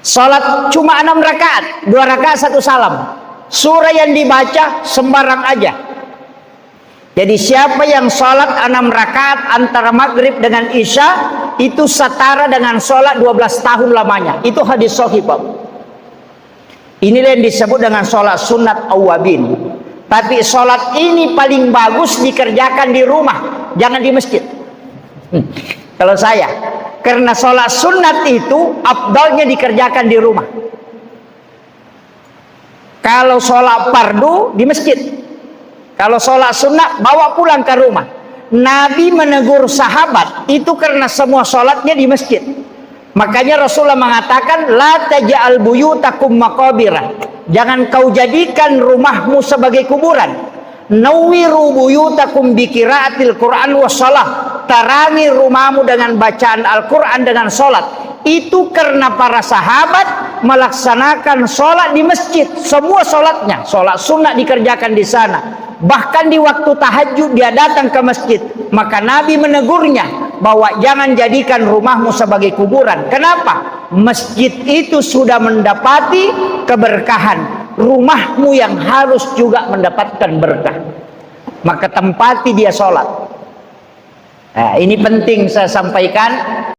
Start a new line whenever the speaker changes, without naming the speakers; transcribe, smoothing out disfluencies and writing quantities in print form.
Sholat cuma 6 rakaat, 2 rakaat 1 salam. Surah yang dibaca sembarang aja. Jadi siapa yang sholat 6 rakaat antara maghrib dengan isya, itu setara dengan sholat 12 tahun lamanya. Itu hadis sahih, Pak. Inilah yang disebut dengan sholat sunat awabin. Tapi sholat ini paling bagus dikerjakan di rumah, jangan di masjid. Kalau saya, karena sholat sunat itu afdalnya dikerjakan di rumah. Kalau sholat fardu di masjid, kalau sholat sunat bawa pulang ke rumah. Nabi menegur sahabat itu karena semua sholatnya di masjid. Makanya Rasulullah mengatakan, la taj'al buyutakum maqabira. Jangan kau jadikan rumahmu sebagai kuburan. Nawwiru buyutakum biqiraatil Qur'an wassalah. Tarangi rumahmu dengan bacaan Al-Quran, dengan sholat. Itu karena para sahabat melaksanakan sholat di masjid. Semua sholatnya, sholat sunat dikerjakan di sana. Bahkan di waktu tahajud dia datang ke masjid. Maka Nabi menegurnya bahwa jangan jadikan rumahmu sebagai kuburan. Kenapa? Masjid itu sudah mendapati keberkahan. Rumahmu yang harus juga mendapatkan berkah. Maka tempati dia sholat. Nah, ini penting saya sampaikan.